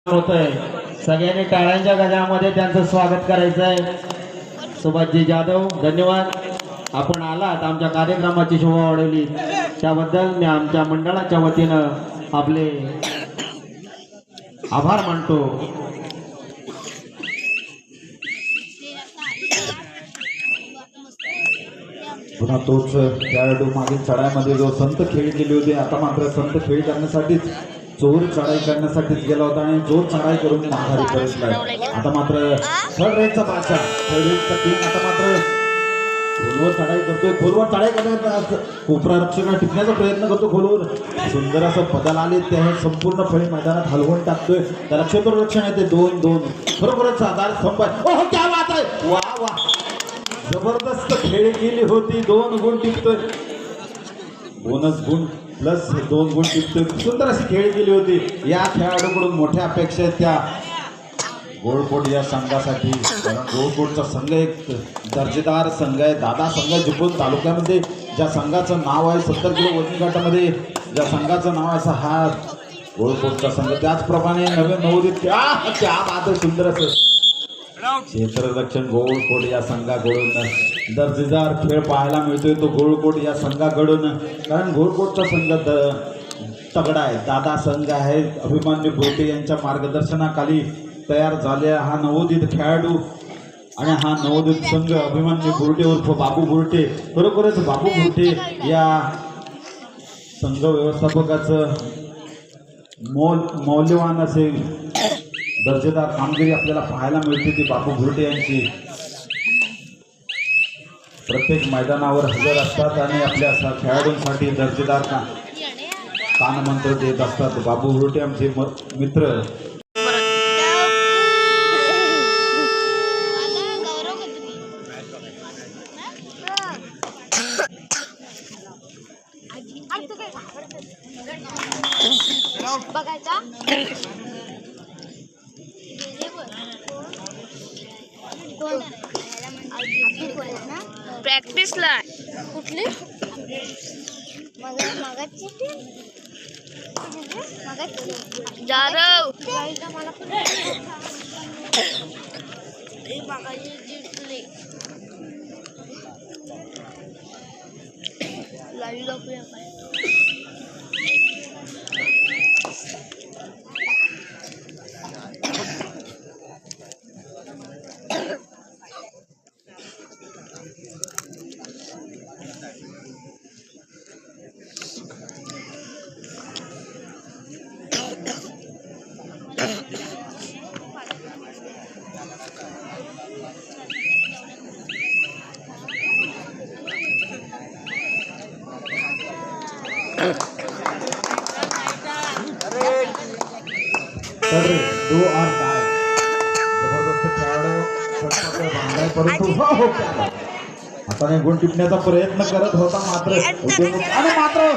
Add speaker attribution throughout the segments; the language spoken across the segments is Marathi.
Speaker 1: होतंय सगळ्यांनी टाळ्यांच्या गजरामध्ये त्यांचं स्वागत करायचं आहे। सुभाषजी जाधव धन्यवाद, आपण आलात आमच्या कार्यक्रमाची शोभा वाढवली त्याबद्दल मी आमच्या मंडळाच्या वतीनं आपले आभार मानतो।
Speaker 2: पुन्हा तोच खेळाडू मागील चढाईमध्ये जो संत खेळी केली होती, आता मात्र संत खेळी करण्यासाठीच जोर चढाई करण्यासाठीच गेला होता आणि जोर चढाई करून माघारी परतलाय। आता मात्र थर्ड रेटचा बादशाह, थर्ड रेटचा किंग आता मात्र खोलवर चढाई करतोय, खोलवर चढाई करण्याचा कोपरा रक्षण टिकण्याचा प्रयत्न करतो। खोलवर सुंदर असं पदाला आले ते संपूर्ण फळी मैदानात हलवून टाकतोय, त्याला क्षेत्ररक्षण येते 2-2 खरोखरच आधार स्तंभ आहे। ओह क्या बात आहे, वा वा जबरदस्त खेळी केली होती, 2 गुण टिकतोय, बोनस गुण प्लस 2 गुण टिकतोय, सुंदर अशी खेळी केली होती। या खेळाडूकडून मोठ्या अपेक्षा आहेत त्या गोळकोट या संघासाठी, कारण गोळकोटचा संघ एक दर्जेदार संघ आहे। दादा संघ चिपळूण तालुक्यामध्ये ज्या संघाचं नाव आहे 70 किलो वजनी गटामध्ये ज्या संघाचं नाव आहे असा हा गोळकोटचा संघ, त्याचप्रमाणे नवीन नवोदित क्या बात आहे, सुंदर असं क्षेत्ररक्षण गोळकोट या संघाकडून दर्जेदार खेळ पाहायला मिळतोय तो गोळकोट या संघाकडून, कारण गोळकोटचा संघ तगडा आहे, दादा संघ आहे, अभिमन्यू बोटे यांच्या मार्गदर्शनाखाली तयार झाले हा नवोदित खेळाडू आणि हा नवोदित संघ अभिमन्यू बुर्टे उर्फ बाबू बुर्टे, खरोखरच बाबू बुर्टे या संघ व्यवस्थापकाचं मौल्यवान असे दर्जेदार कामगिरी आपल्याला पाहायला मिळते ती बाबू बुर्टे यांची। प्रत्येक मैदानावर हजर असतात आणि आपल्या खेळाडूंसाठी दर्जेदार कानमंत्र देत असतात। बाबू बुर्टे आमचे मित्र
Speaker 3: प्रॅक्टिसला
Speaker 4: कुठली मगाची
Speaker 3: जाधव
Speaker 2: दो और डाय जबरदस्त खेळाडू बांधाय, परंतु आता नाही गुण टिपण्याचा प्रयत्न करत होता मात्र आणि मात्र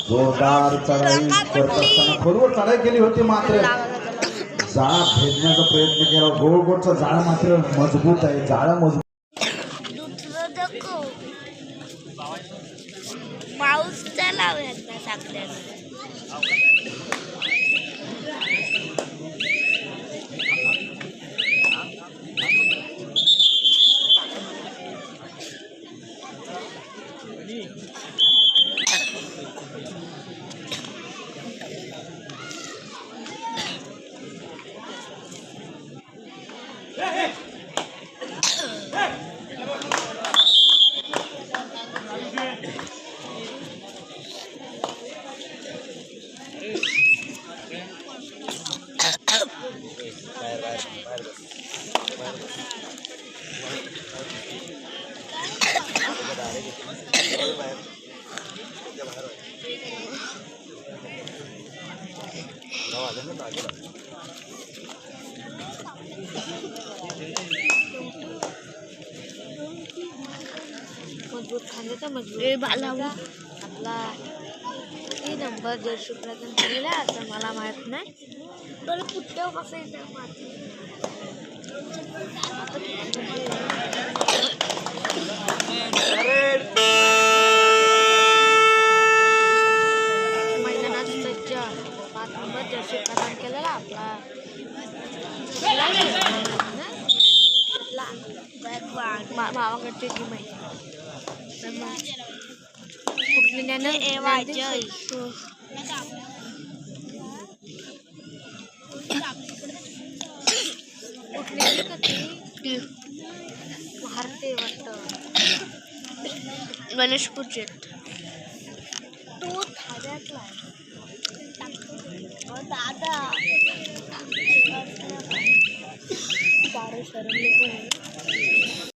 Speaker 2: जोरदार चढाई करत असताना खोलवर चढाई केली होती, मात्र जाळा भेदण्याचा प्रयत्न केला। गोळकोटचा जाळा मात्र मजबूत आहे, जाळा मजबूत
Speaker 4: पाऊस लावला टाकल्या
Speaker 3: मजबूत खांद्याचा मजबूत बालावा आपला किती नंबर जर्सी प्रदान केलेला आता मला माहित नाही, तर कुठे बसायचं मैदानात सज्ज 5 नंबर जर्सी प्रदान केलेला आपला मामाकडची ती माहिती कुठली कुठली भारतीय वाटतं गणेश पूजेत तो धाब्यातला